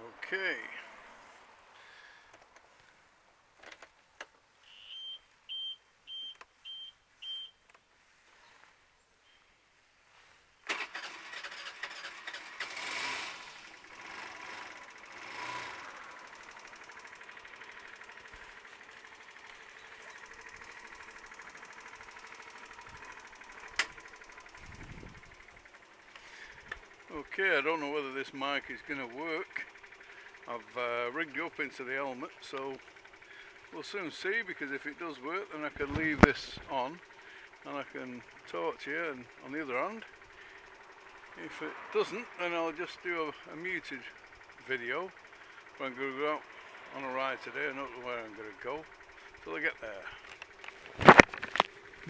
Okay. Okay, I don't know whether this mic is going to work. I've rigged it up into the helmet, so we'll soon see, because if it does work then I can leave this on and I can talk to you, and on the other hand, if it doesn't, then I'll just do a muted video. I'm going to go out on a ride today. I don't know where I'm going to go till I get there.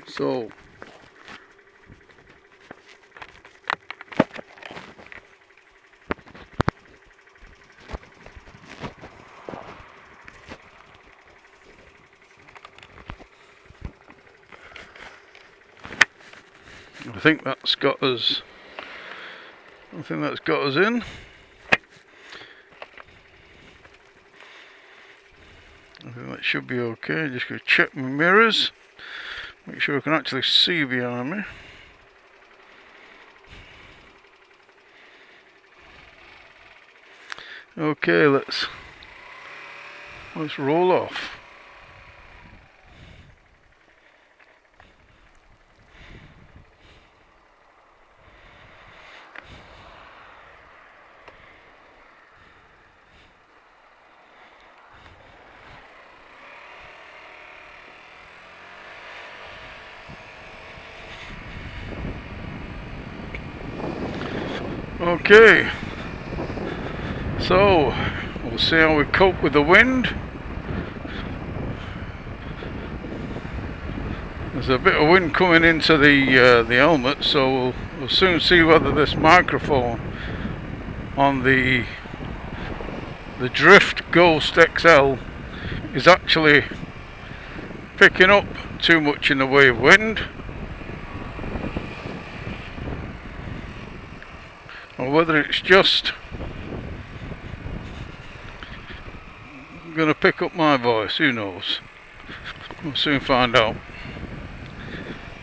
So I think that's got us. I think that's got us in. I think that should be okay. Just going to check my mirrors, make sure I can actually see behind me. Okay, let's roll off. Okay, so we'll see how we cope with the wind. There's a bit of wind coming into the helmet, so we'll soon see whether this microphone on the Drift Ghost XL is actually picking up too much in the way of wind, or whether it's just going to pick up my voice. Who knows? We'll soon find out.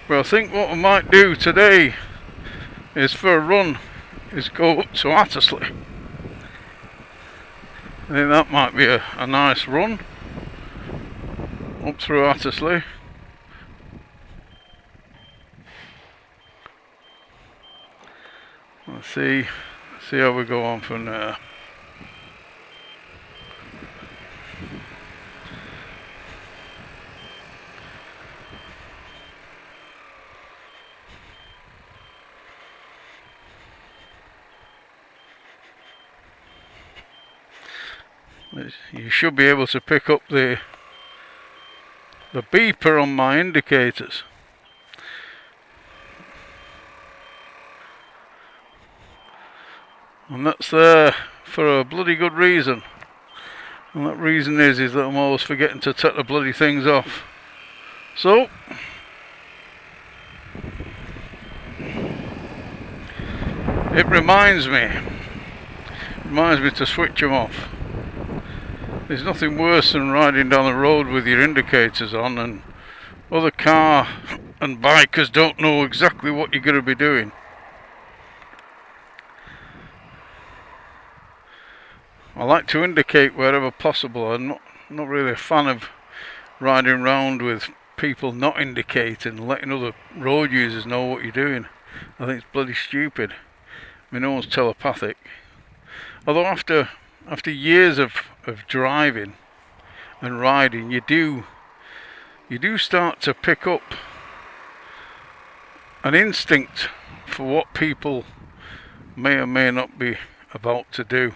But I think what I might do today is, for a run, is go up to Attersley. I think that might be a nice run up through Attersley. Let's see how we go on from there. You should be able to pick up the beeper on my indicators. And that's there for a bloody good reason. And that reason is that I'm always forgetting to take the bloody things off. So it reminds me to switch them off. There's nothing worse than riding down the road with your indicators on and other car and bikers don't know exactly what you're going to be doing. I like to indicate wherever possible. I'm not really a fan of riding around with people not indicating, letting other road users know what you're doing. I think it's bloody stupid. I mean, no one's telepathic. Although after years of driving and riding, you do start to pick up an instinct for what people may or may not be about to do.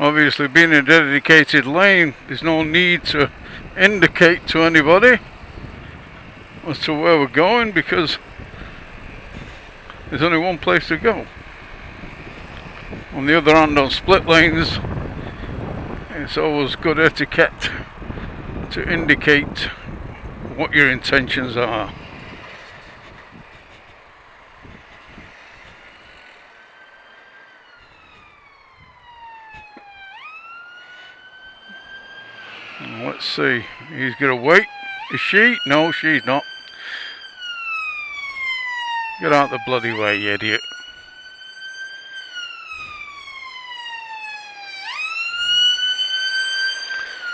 Obviously, being a dedicated lane, there's no need to indicate to anybody as to where we're going, because there's only one place to go. On the other hand, on split lanes, it's always good etiquette to indicate what your intentions are. Let's see, he's gonna wait. Is she? No, she's not. Get out the bloody way, you idiot.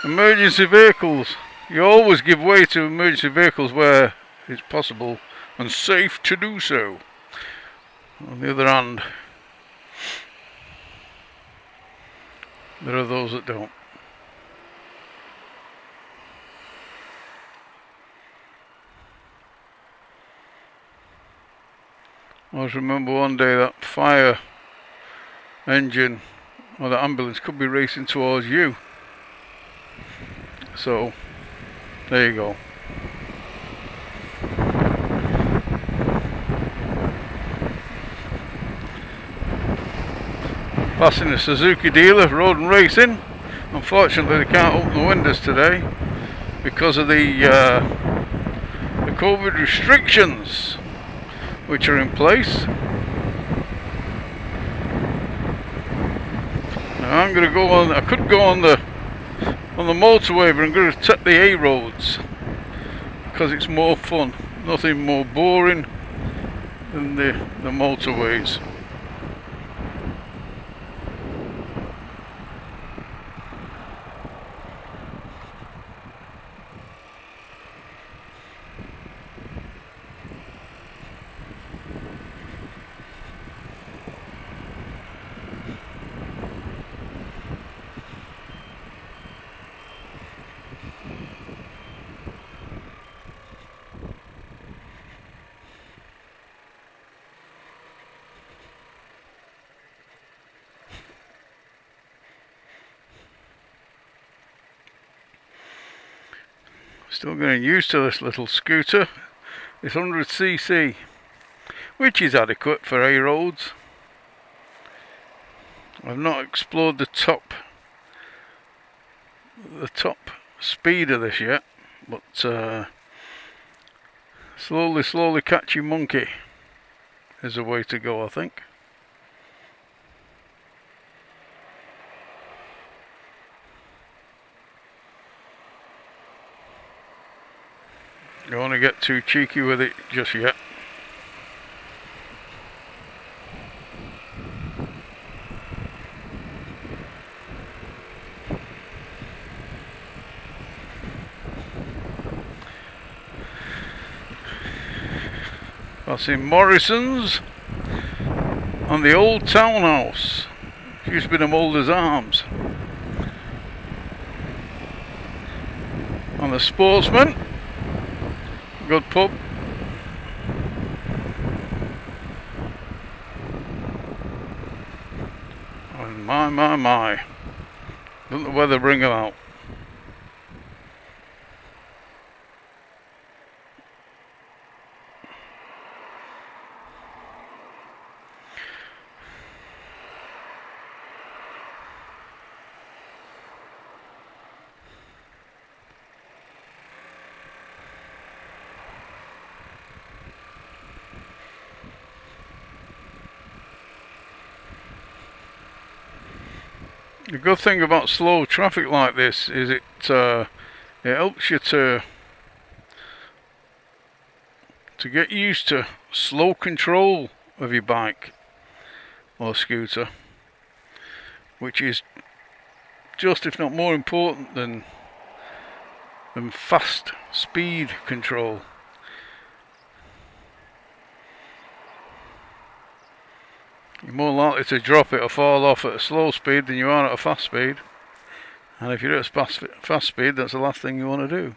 Emergency vehicles. You always give way to emergency vehicles where it's possible and safe to do so. On the other hand, there are those that don't. I always remember one day that fire engine or the ambulance could be racing towards you. So, there you go. Passing a Suzuki dealer, Road and Racing. Unfortunately, they can't open the windows today because of the COVID restrictions which are in place. Now I'm going to go on. I could go on the motorway, but I'm going to take the A roads because it's more fun. Nothing more boring than the motorways. Still getting used to this little scooter. It's 100cc, which is adequate for A roads. I've not explored the top speed of this yet, but slowly catchy monkey is the way to go, I think. You don't want to get too cheeky with it just yet. Passing Morrison's and the old townhouse. It used to be the Mulder's Arms. And the Sportsman. Good pub. And my. Doesn't the weather bring them out? The good thing about slow traffic like this is it helps you to get used to slow control of your bike or scooter, which is just, if not more important than fast speed control. You're more likely to drop it or fall off at a slow speed than you are at a fast speed. And if you're at a fast speed, that's the last thing you want to do.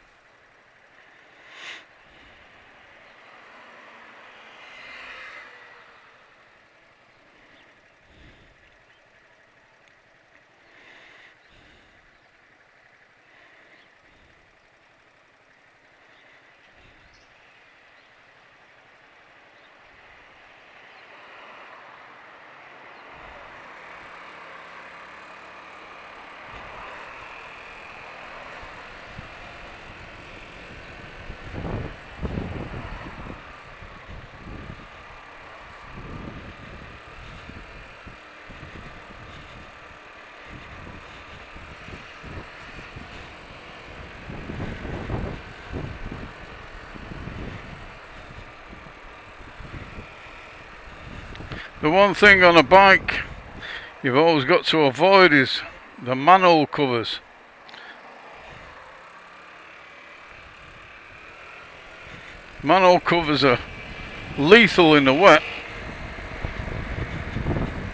The one thing on a bike you've always got to avoid is the manhole covers. Manhole covers are lethal in the wet.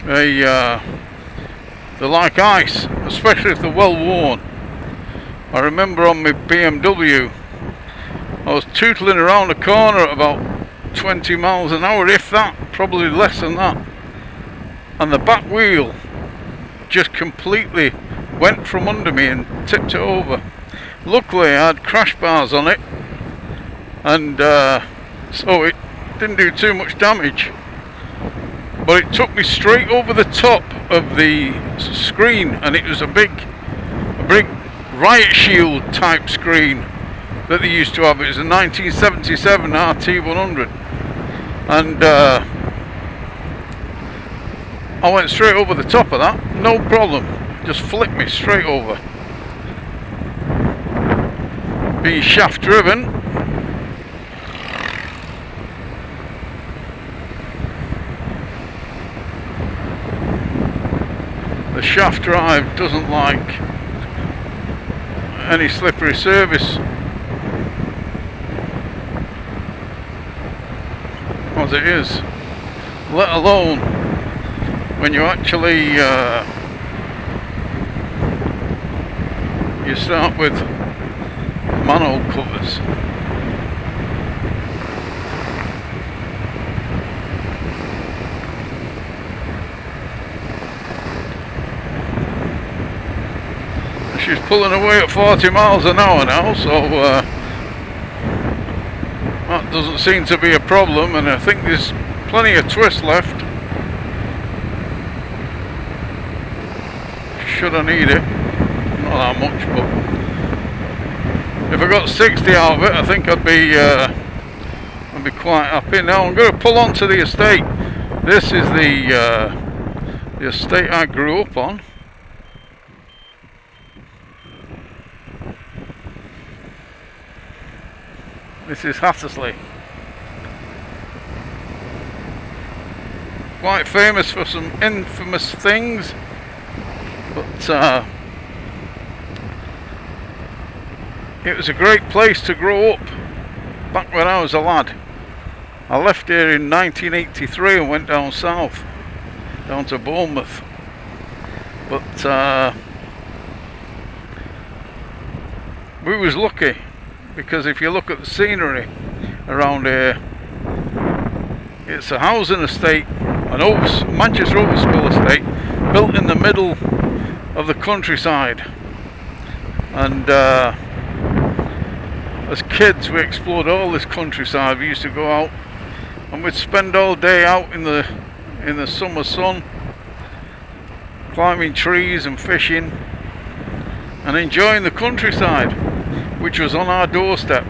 They're like ice, especially if they're well worn. I remember on my BMW, I was tootling around a corner at about 20 miles an hour, if that, probably less than that. And the back wheel just completely went from under me and tipped it over. Luckily I had crash bars on it, and so it didn't do too much damage. But it took me straight over the top of the screen, and it was a big riot shield type screen that they used to have. It was a 1977 RT100, and I went straight over the top of that, no problem, just flipped me straight over. Being shaft driven, the shaft drive doesn't like any slippery surface as it is, let alone when you actually you start with manhole covers. She's pulling away at 40 miles an hour now, so that doesn't seem to be a problem, and I think there's plenty of twist left should I need it. Not that much, but if I got 60 out of it, I think I'd be quite happy. Now I'm going to pull onto the estate. This is the estate I grew up on. This is Hattersley. Quite famous for some infamous things, but it was a great place to grow up back when I was a lad. I left here in 1983 and went down south, down to Bournemouth. But we was lucky, because if you look at the scenery around here, it's a housing estate, an Manchester Overspill estate, built in the middle of the countryside. And as kids we explored all this countryside. We used to go out and we'd spend all day out in the summer sun, climbing trees and fishing and enjoying the countryside, which was on our doorstep.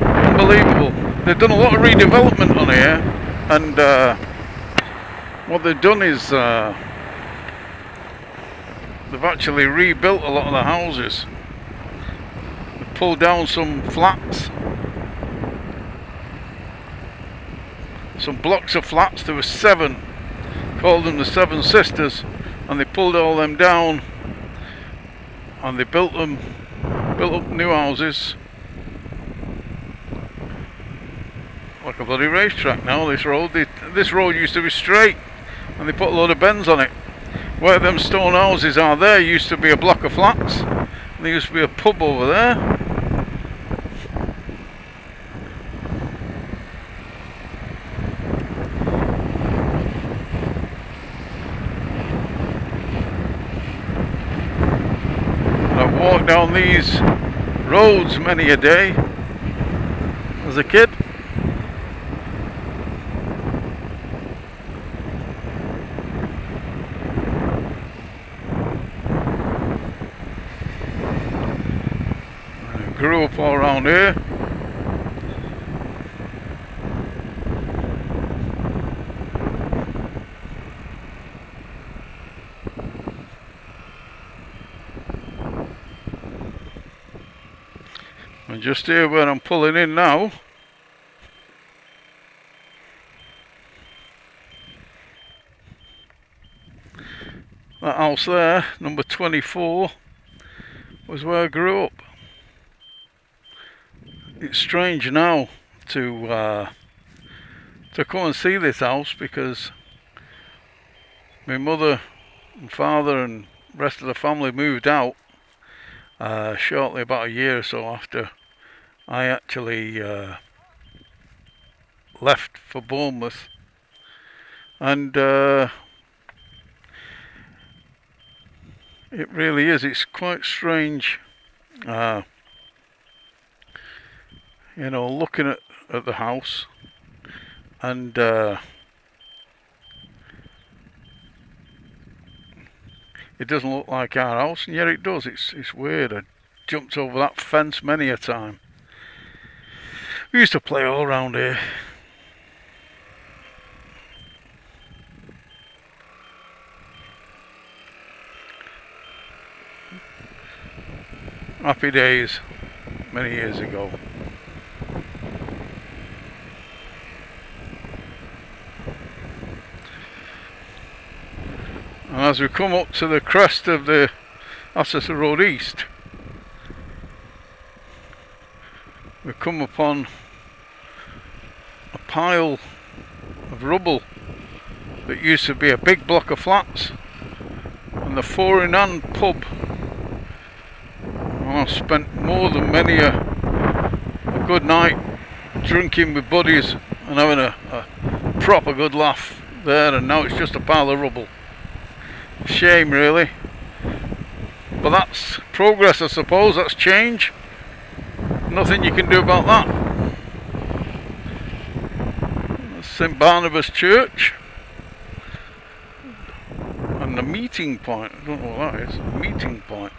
Unbelievable. They've done a lot of redevelopment on here, and what they've done is they've actually rebuilt a lot of the houses. They've pulled down some flats, some blocks of flats. There were 7, called them the 7 Sisters, and they pulled all them down and they built up new houses. Like a bloody racetrack now, this road. This road used to be straight, and they put a load of bends on it. Where them stone houses are there used to be a block of flats, and there used to be a pub over there. I've walked down these roads many a day as a kid. Grew up all around here. And just here where I'm pulling in now, That house there, number 24, was where I grew up. It's strange now to come and see this house, because my mother and father and rest of the family moved out shortly, about a year or so after I actually left for Bournemouth. And it really is, it's quite strange, you know, looking at the house, and it doesn't look like our house, and yet it does. It's weird. I jumped over that fence many a time. We used to play all around here. Happy days, many years ago. And as we come up to the crest of the Assessor Road East, we come upon a pile of rubble that used to be a big block of flats, and the Four in Hand pub. And I've spent more than many a good night drinking with buddies and having a proper good laugh there, and now it's just a pile of rubble. Shame, really, but that's progress, I suppose. That's change. Nothing you can do about that. That's St Barnabas Church and the meeting point. I don't know what that is. Meeting point.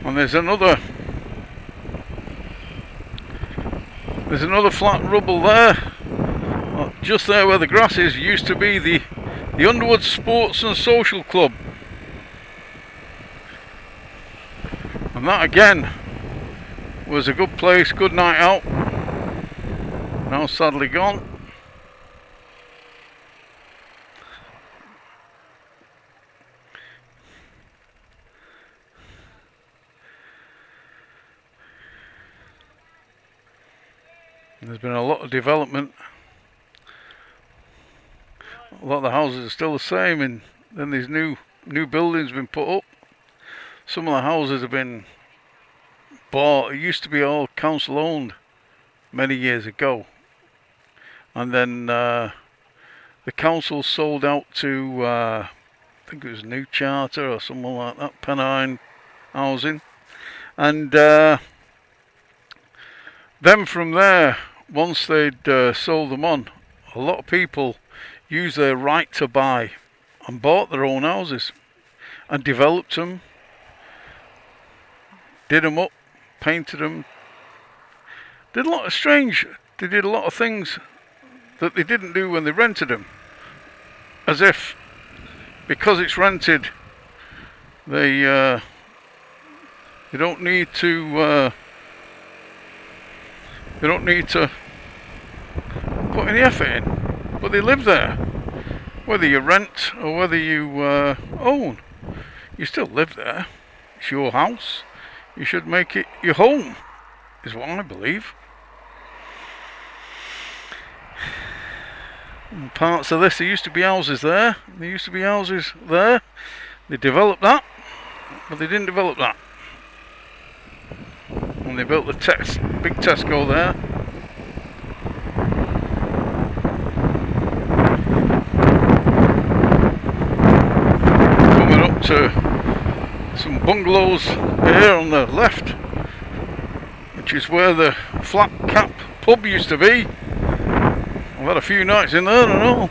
And there's another flat rubble there. Just there where the grass is used to be the Underwood Sports and Social Club. And that again was a good place, good night out. Now sadly gone. There's been a lot of development. A lot of the houses are still the same, and then these new buildings have been put up. Some of the houses have been bought. It used to be all council owned many years ago, and then the council sold out to I think it was New Charter or someone like that, Pennine Housing, and then from there, once they'd sold them on, a lot of people used their right to buy and bought their own houses and developed them, did them up, painted them, did a lot of they did a lot of things that they didn't do when they rented them, as if because it's rented they don't need to put any effort in, but they live there. Whether you rent or whether you own, you still live there. It's your house. You should make it your home, is what I believe. And parts of this, there used to be houses there. There used to be houses there. They developed that, but they didn't develop that. And they built the big Tesco there. Coming up to some bungalows here on the left, which is where the Flat Cap pub used to be. I've had a few nights in there, I don't know.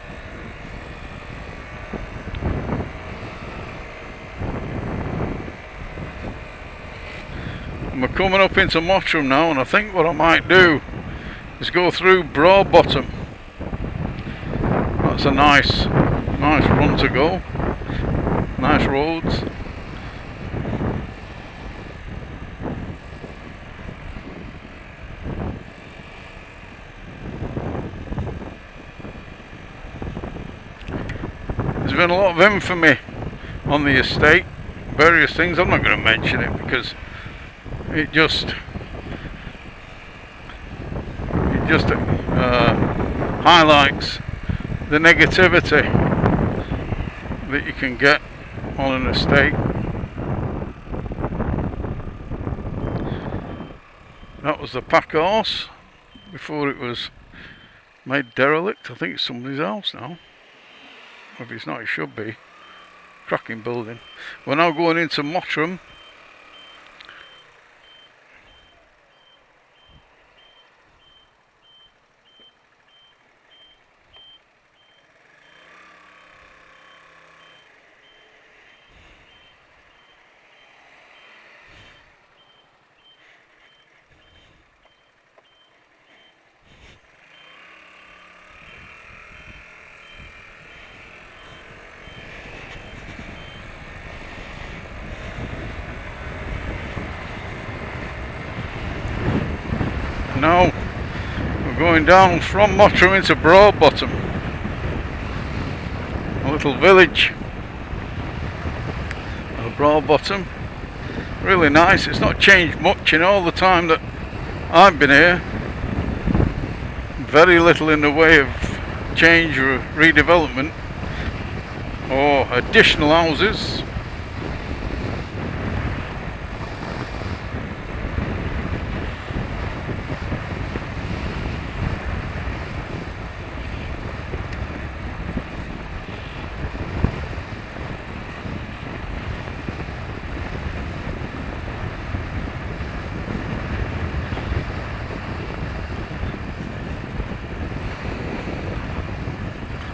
We're coming up into Mottram now, and I think what I might do is go through Broadbottom. That's a nice run to go. Nice roads. been a lot of infamy on the estate, various things. I'm not going to mention it because it just highlights the negativity that you can get on an estate. That was the pack horse before it was made derelict. I think it's somebody's house now. If it's not, it should be. Cracking building. We're now going into Mottram. Now we're going down from Mottram into Broadbottom, a little village of Broadbottom. Really nice. It's not changed much in all the time that I've been here. Very little in the way of change or redevelopment or additional houses.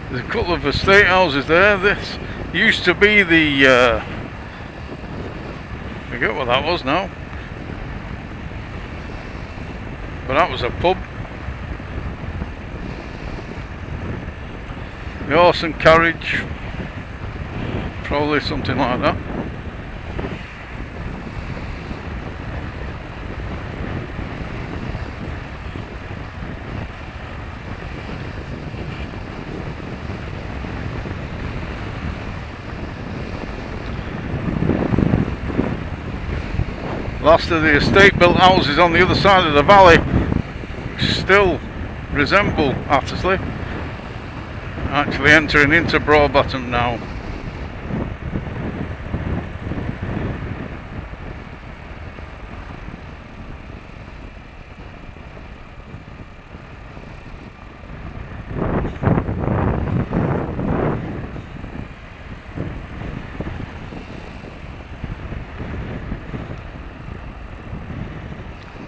There's a couple of estate houses there. This used to be the I forget what that was now, but that was a pub. The horse and carriage, probably something like that. Last of the estate built houses on the other side of the valley, which still resemble Attersley. Actually entering into Broadbottom now.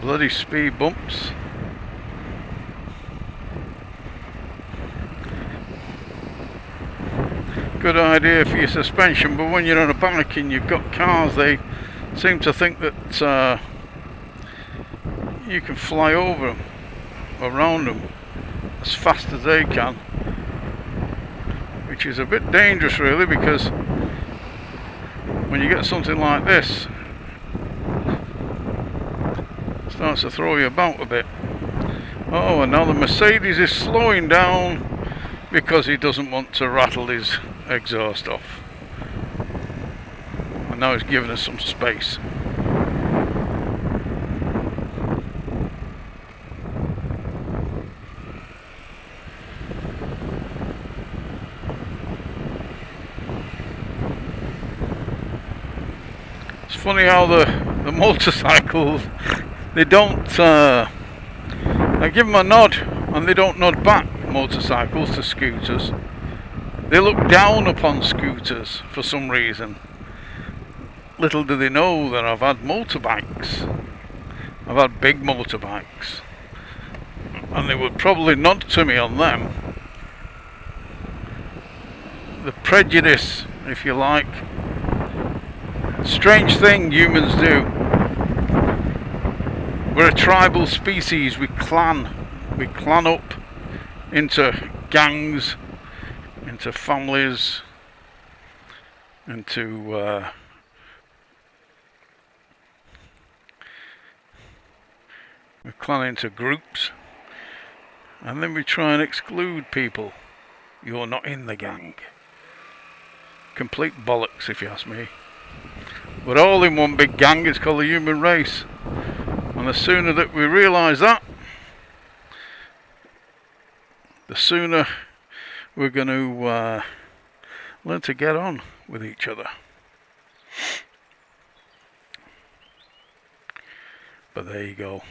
Bloody speed bumps. Good idea for your suspension, but when you're on a bike and you've got cars, they seem to think that you can fly over them, around them, as fast as they can, which is a bit dangerous really, because when you get something like this, it starts to throw you about a bit. Oh, and now the Mercedes is slowing down because he doesn't want to rattle his exhaust off, and now he's giving us some space. It's funny how the motorcycles, they don't I give them a nod and they don't nod back, motorcycles to scooters. They look down upon scooters for some reason. Little do they know that I've had motorbikes. I've had big motorbikes, and they would probably nod to me on them. The prejudice, if you like. Strange thing humans do. We're a tribal species. We clan up into gangs, into families, into we clan into groups, and then we try and exclude people. You're not in the gang. Complete bollocks, if you ask me. We're all in one big gang. It's called the human race, and the sooner that we realise that, the sooner we're going to learn to get on with each other. But there you go.